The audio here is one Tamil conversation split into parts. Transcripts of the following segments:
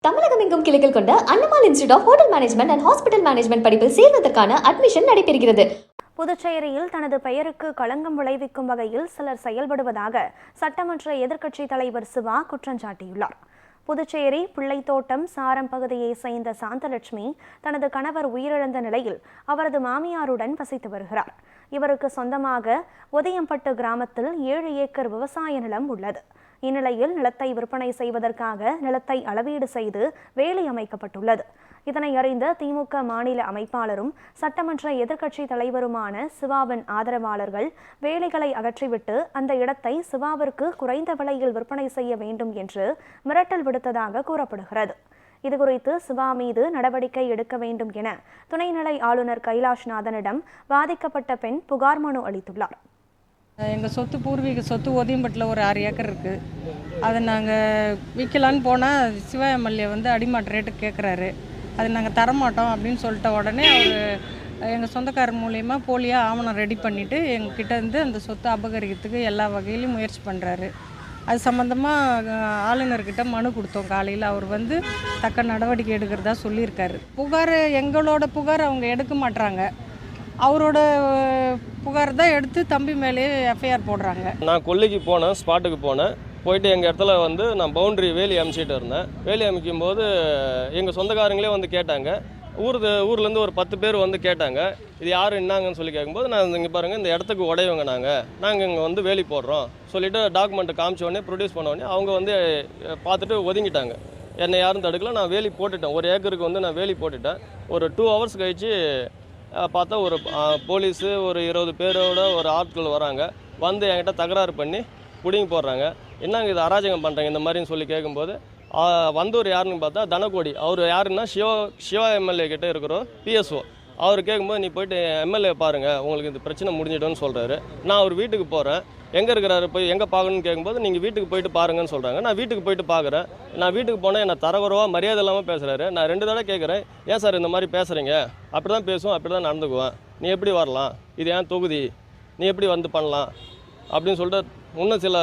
தமிழகம் எங்கும் கிளைகள் கொண்ட அண்ணமால் institute of hotel management and hospital management படிப்பில் சேர்வதற்கான அட்மிஷன் நடைபெறுகிறது. புதுச்சேரியில் தனது பெயருக்கு களங்கம் விளைவிக்கும் வகையில் சிலர் செயல்படுவதாக சட்டமன்ற எதிர்க்கட்சித் தலைவர் சிவா குற்றம் சாட்டியுள்ளார். புதுச்சேரி பிள்ளைத்தோட்டம் சாரம் பகுதியை சேர்ந்த சாந்தலட்சுமி தனது கணவர் உயிரிழந்த நிலையில் அவரது மாமியாருடன் வசித்து வருகிறார். இவருக்கு சொந்தமாக ஒதியம்பட்டு கிராமத்தில் 7 ஏக்கர் விவசாய நிலம் உள்ளது. இந்நிலையில் நிலத்தை விற்பனை செய்வதற்காக நிலத்தை அளவீடு செய்து வேலி அமைக்கப்பட்டுள்ளது. இதனை அறிந்த திமுக மாநில அமைப்பாளரும் சட்டமன்ற எதிர்க்கட்சி தலைவருமான சிவாவின் ஆதரவாளர்கள் வேலிகளை அகற்றிவிட்டு அந்த இடத்தை சிவாவிற்கு குறைந்த விலையில் விற்பனை செய்ய வேண்டும் என்று மிரட்டல் விடுத்ததாக கூறப்படுகிறது. இதுகுறித்து சிவா மீது நடவடிக்கை எடுக்க வேண்டும் என துணைநிலை ஆளுநர் கைலாஷ்நாதனிடம் பாதிக்கப்பட்ட பெண் புகார் மனு அளித்துள்ளார். எங்கள் சொத்து பூர்வீக சொத்து ஒதியம்பட்டில் ஒரு 6 ஏக்கர் இருக்குது. அதை நாங்கள் விற்கலான்னு போனால் சிவா எம்எல்ஏ அடிமாட்டு ரேட்டு கேட்குறாரு. அது நாங்கள் தரமாட்டோம் அப்படின்னு சொல்லிட்ட உடனே அவர் எங்கள் சொந்தக்காரர் மூலிமா போலியாக ஆவணம் ரெடி பண்ணிவிட்டு எங்ககிட்ட அந்த சொத்தை அபகரிக்கிறதுக்கு எல்லா வகையிலையும் முயற்சி பண்ணுறாரு. அது சம்மந்தமாக ஆளுநர்கிட்ட மனு கொடுத்தோம். காலையில் அவர் தக்க நடவடிக்கை எடுக்கிறதா சொல்லியிருக்காரு. எங்களோட புகார் அவங்க எடுக்க மாட்டுறாங்க. அவரோட புகார் தான் எடுத்து தம்பி மேலேயே எஃப்ஐஆர் போடுறாங்க. நான் கொல்லிக்கு போனேன், ஸ்பாட்டுக்கு போனேன். போயிட்டு எங்கள் இடத்துல நான் பவுண்ட்ரி வேலி அமைச்சிட்டு இருந்தேன். வேலி அமைக்கும் போது எங்கள் சொந்தக்காரங்களே கேட்டாங்க. ஊர்லேருந்து ஒரு 10 பேர் கேட்டாங்க, இது யார் என்னாங்கன்னு சொல்லி கேட்கும்போது நான் இங்கே பாருங்கள், இந்த இடத்துக்கு உடையவங்க நாங்கள் இங்கே வேலி போடுறோம் சொல்லிவிட்டு டாக்குமெண்ட்டை காமிச்ச உடனே ப்ரொடியூஸ் பண்ண உடனே அவங்க பார்த்துட்டு ஒதுங்கிட்டாங்க. என்னை யாரும் தடுக்கல. நான் வேலி போட்டுட்டேன். 1 ஏக்கருக்கு நான் வேலி போட்டுட்டேன். ஒரு 2 ஹவர்ஸ் கழித்து பார்த்தா ஒரு போலீஸு ஒரு 20 பேரோட ஒரு ஆட்கள் வராங்க. என்கிட்ட தகராறு பண்ணி பிடிங்கி போடுறாங்க. என்னங்க இது அராஜகம் பண்ணுறாங்க இந்த மாதிரின்னு சொல்லி கேட்கும்போது வந்தவர் யாருன்னு பார்த்தா தனக்கோடி. அவர் யாருன்னா சிவா எம்எல்ஏ கிட்டே இருக்கிற பிஎஸ்ஓ. அவர் கேட்கும்போது நீ போயிட்டு எம்எல்ஏ பாருங்கள், உங்களுக்கு இந்த பிரச்சனை முடிஞ்சிட்டோன்னு சொல்கிறாரு. நான் அவர் வீட்டுக்கு போகிறேன். எங்கே இருக்கிறாரு, போய் எங்கே பார்க்கணுன்னு கேட்கும்போது நீங்கள் வீட்டுக்கு போயிட்டு பாருங்கன்னு சொல்கிறாங்க. நான் வீட்டுக்கு போயிட்டு பார்க்குறேன். நான் வீட்டுக்கு போனால் என்னை தரகுறவாக மரியாதை இல்லாமல் பேசுகிறாரு. நான் 2 தடவை கேட்குறேன், ஏன் சார் இந்த மாதிரி பேசுகிறீங்க? அப்படி தான் பேசுவோம், அப்படி தான் நடந்துக்குவேன். நீ எப்படி வரலாம், இது ஏன் தொகுதி, நீ எப்படி பண்ணலாம் அப்படின்னு சொல்லிட்டு இன்னும் சில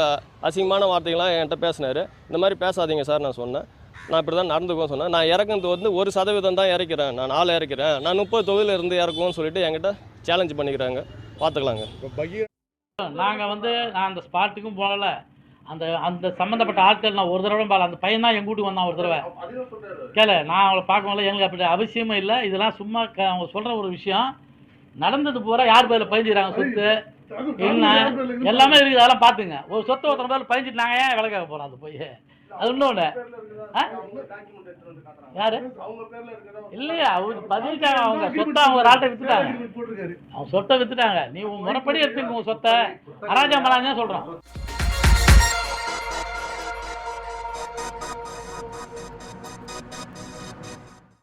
அசிங்கமான வார்த்தைகள்லாம் என்கிட்ட பேசினார். இந்த மாதிரி பேசாதீங்க சார் நான் சொன்னேன். நான் இப்படி தான் நடந்துக்குவேன் சொன்னேன். நான் இறக்குறது 1% தான் இறக்கிறேன், நான் 4 இறக்கிறேன், நான் 30 தொகுதியில் இருந்து இறக்குவோன்னு சொல்லிட்டு என்கிட்ட சேலஞ்ச் பண்ணிக்கிறாங்க. பார்த்துக்கலாங்க. நாங்கள் நான் அந்த ஸ்பாட்டுக்கும் போகல. அந்த சம்மந்தப்பட்ட ஆட்கள் நான் ஒரு தடவை பால அந்த பையன் தான் எங்கள் வீட்டுக்கு வந்தான் ஒரு தடவை. கேளு, நான் அவளை பார்க்கல, எங்களுக்கு அப்படி அவசியமே இல்லை. இதெல்லாம் சும்மா அவங்க சொல்கிற ஒரு விஷயம். நடந்தது பூரா யார் பேரில் பதிஞ்சுக்கிறாங்க சொத்து என்ன எல்லாமே இருக்குது. அதெல்லாம் பார்த்துங்க. ஒரு சொத்தை ஒருத்தர் பேரில் பதிஞ்சிட்டு நாங்கள் ஏன் விளக்காக போகிறோம்? அது போய் அது இன்னொன்று யாரு இல்லையா அவங்க பதிவிட்டாங்க. அவங்க சொத்தை அவங்க ஒரு ஆட்டை வித்துட்டாங்க. அவங்க சொத்தை வித்துட்டாங்க. நீ முறைப்படி எடுத்துங்க உங்க சொத்தை. அராஜகம் பண்ணாங்கன்னு சொல்கிறோம்.